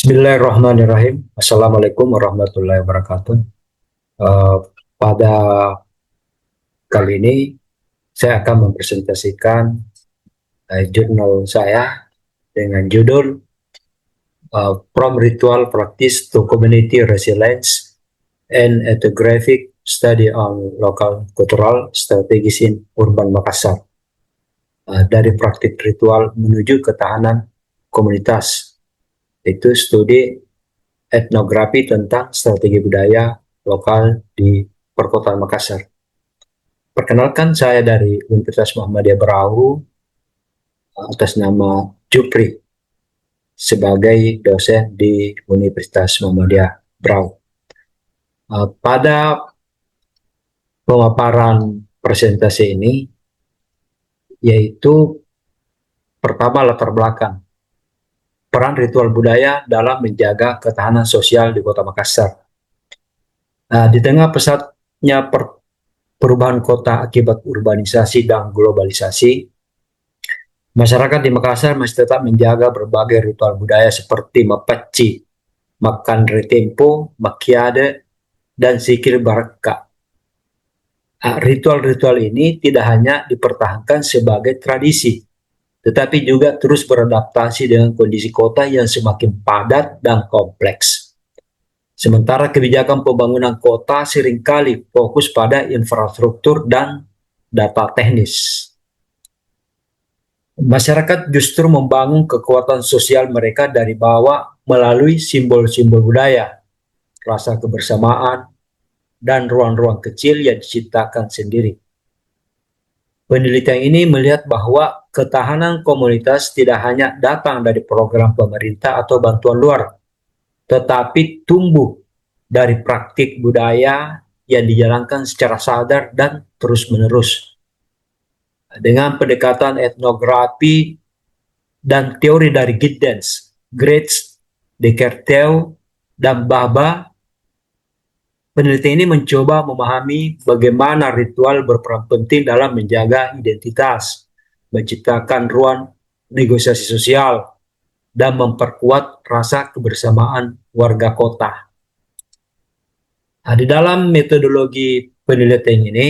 Bismillahirrahmanirrahim. Assalamualaikum warahmatullahi wabarakatuh. Eh, Pada kali ini saya akan mempresentasikan jurnal saya dengan judul From Ritual Practice to Community Resilience and Ethnographic Study on Local Cultural Strategies in Urban Makassar. Dari praktik ritual menuju ketahanan komunitas. Itu studi etnografi tentang strategi budaya lokal di Perkotaan Makassar. Perkenalkan, saya dari Universitas Muhammadiyah Berau atas nama Jupri sebagai dosen di Universitas Muhammadiyah Berau. Pada pemaparan presentasi ini, yaitu pertama latar belakang peran ritual budaya dalam menjaga ketahanan sosial di Kota Makassar. Di tengah pesatnya perubahan kota akibat urbanisasi dan globalisasi, masyarakat di Makassar masih tetap menjaga berbagai ritual budaya seperti mapaci, makan retempo, makiade, dan zikir baraka. Ritual-ritual ini tidak hanya dipertahankan sebagai tradisi, tetapi juga terus beradaptasi dengan kondisi kota yang semakin padat dan kompleks. Sementara kebijakan pembangunan kota seringkali fokus pada infrastruktur dan data teknis. Masyarakat justru membangun kekuatan sosial mereka dari bawah melalui simbol-simbol budaya, rasa kebersamaan, dan ruang-ruang kecil yang diciptakan sendiri. Penelitian ini melihat bahwa ketahanan komunitas tidak hanya datang dari program pemerintah atau bantuan luar, tetapi tumbuh dari praktik budaya yang dijalankan secara sadar dan terus-menerus. Dengan pendekatan etnografi dan teori dari Giddens, Graetz, Descartes, dan Baba, penelitian ini mencoba memahami bagaimana ritual berperan penting dalam menjaga identitas, menciptakan ruang negosiasi sosial, dan memperkuat rasa kebersamaan warga kota. Di dalam metodologi penelitian ini,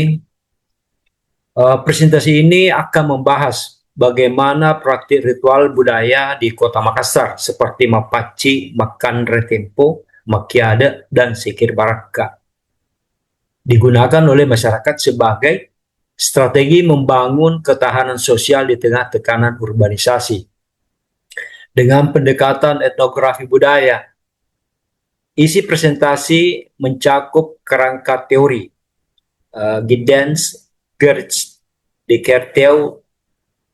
presentasi ini akan membahas bagaimana praktik ritual budaya di Kota Makassar seperti mapaci, makan retempo, makiade, dan zikir baraka digunakan oleh masyarakat sebagai strategi membangun ketahanan sosial di tengah tekanan urbanisasi. Dengan pendekatan etnografi budaya, isi presentasi mencakup kerangka teori Giddens, Gertz, Descartes,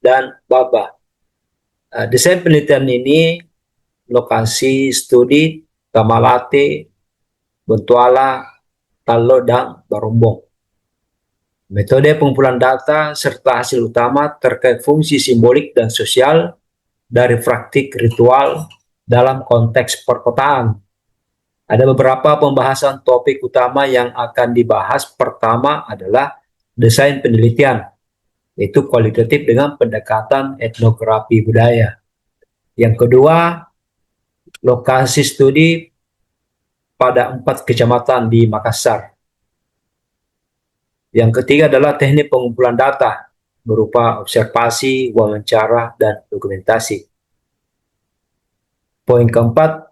dan Baba. Desain penelitian ini, lokasi studi Tamalate, Bontuala, Talo, dan Barumbong. Metode pengumpulan data serta hasil utama terkait fungsi simbolik dan sosial dari praktik ritual dalam konteks perkotaan. Ada beberapa pembahasan topik utama yang akan dibahas. Pertama adalah desain penelitian, yaitu kualitatif dengan pendekatan etnografi budaya. Yang kedua, lokasi studi pada 4 kecamatan di Makassar. Yang ketiga adalah teknik pengumpulan data berupa observasi, wawancara, dan dokumentasi. Poin keempat,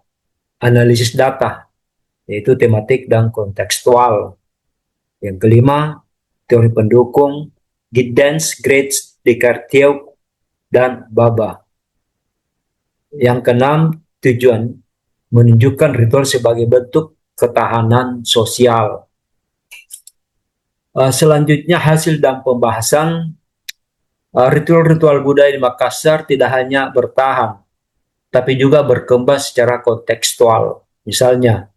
analisis data, yaitu tematik dan kontekstual. Yang kelima, teori pendukung, Giddens, Graetz, Descartes, dan Baba. Yang keenam, tujuan menunjukkan ritual sebagai bentuk ketahanan sosial. Selanjutnya, hasil dan pembahasan. Ritual-ritual budaya di Makassar tidak hanya bertahan, tapi juga berkembang secara kontekstual. Misalnya,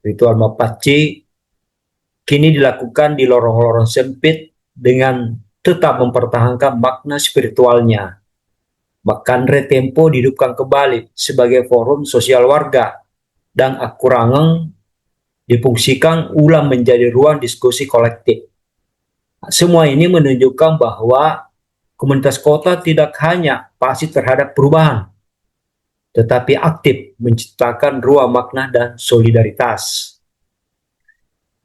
ritual mapaci kini dilakukan di lorong-lorong sempit dengan tetap mempertahankan makna spiritualnya. Makan retempo dihidupkan kembali sebagai forum sosial warga, dan Akurangang difungsikan ulang menjadi ruang diskusi kolektif. Semua ini menunjukkan bahwa komunitas kota tidak hanya pasif terhadap perubahan, tetapi aktif menciptakan ruang makna dan solidaritas.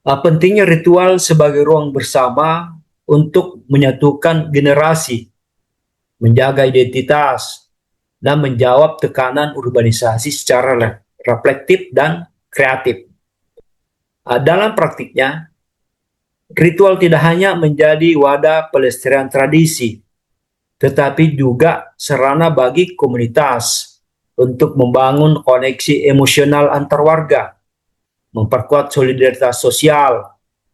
Pentingnya ritual sebagai ruang bersama untuk menyatukan generasi, menjaga identitas, dan menjawab tekanan urbanisasi secara reflektif dan kreatif. Dalam praktiknya, ritual tidak hanya menjadi wadah pelestarian tradisi, tetapi juga sarana bagi komunitas untuk membangun koneksi emosional antar warga, memperkuat solidaritas sosial,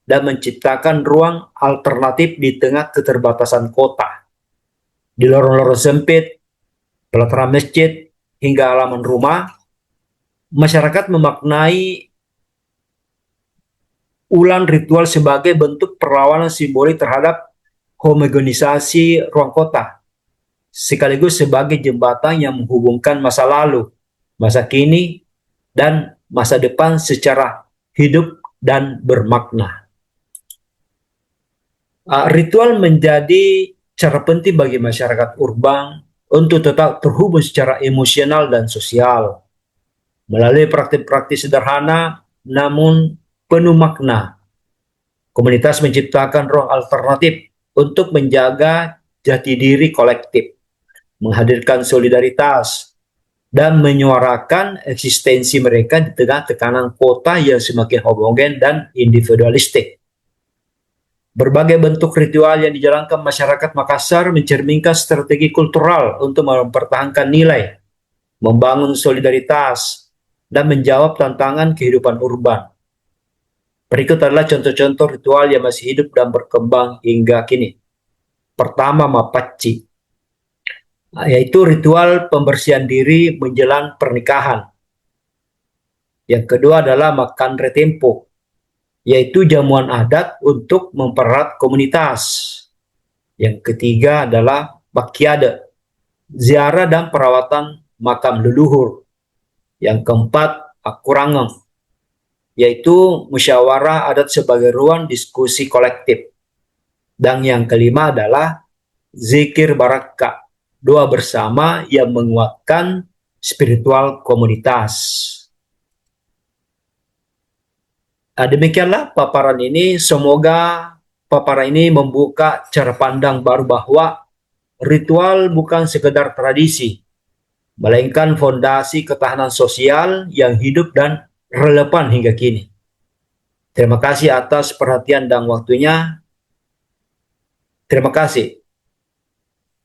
dan menciptakan ruang alternatif di tengah keterbatasan kota. Di lorong-lorong sempit, pelataran masjid, hingga halaman rumah, masyarakat memaknai ulang ritual sebagai bentuk perlawanan simbolik terhadap homogenisasi ruang kota, sekaligus sebagai jembatan yang menghubungkan masa lalu, masa kini, dan masa depan secara hidup dan bermakna. Ritual menjadi cara penting bagi masyarakat urban untuk tetap terhubung secara emosional dan sosial. Melalui praktik-praktik sederhana namun penuh makna, komunitas menciptakan ruang alternatif untuk menjaga jati diri kolektif, menghadirkan solidaritas, dan menyuarakan eksistensi mereka di tengah tekanan kota yang semakin homogen dan individualistik. Berbagai bentuk ritual yang dijalankan masyarakat Makassar mencerminkan strategi kultural untuk mempertahankan nilai, membangun solidaritas, dan menjawab tantangan kehidupan urban. Berikut adalah contoh-contoh ritual yang masih hidup dan berkembang hingga kini. Pertama, Mapaci, yaitu ritual pembersihan diri menjelang pernikahan. Yang kedua adalah Makan Retempo, yaitu jamuan adat untuk mempererat komunitas. Yang ketiga adalah Bakiade, ziarah dan perawatan makam leluhur. Yang keempat, Akurangeng, yaitu musyawarah adat sebagai ruang diskusi kolektif. Dan yang kelima adalah Zikir Baraka, doa bersama yang menguatkan spiritual komunitas. Demikianlah paparan ini. Semoga paparan ini membuka cara pandang baru bahwa ritual bukan sekedar tradisi, melainkan fondasi ketahanan sosial yang hidup dan relevan hingga kini. Terima kasih atas perhatian dan waktunya. Terima kasih.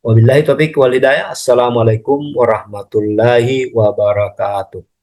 Wabillahi taufiq wal hidayah. Assalamualaikum warahmatullahi wabarakatuh.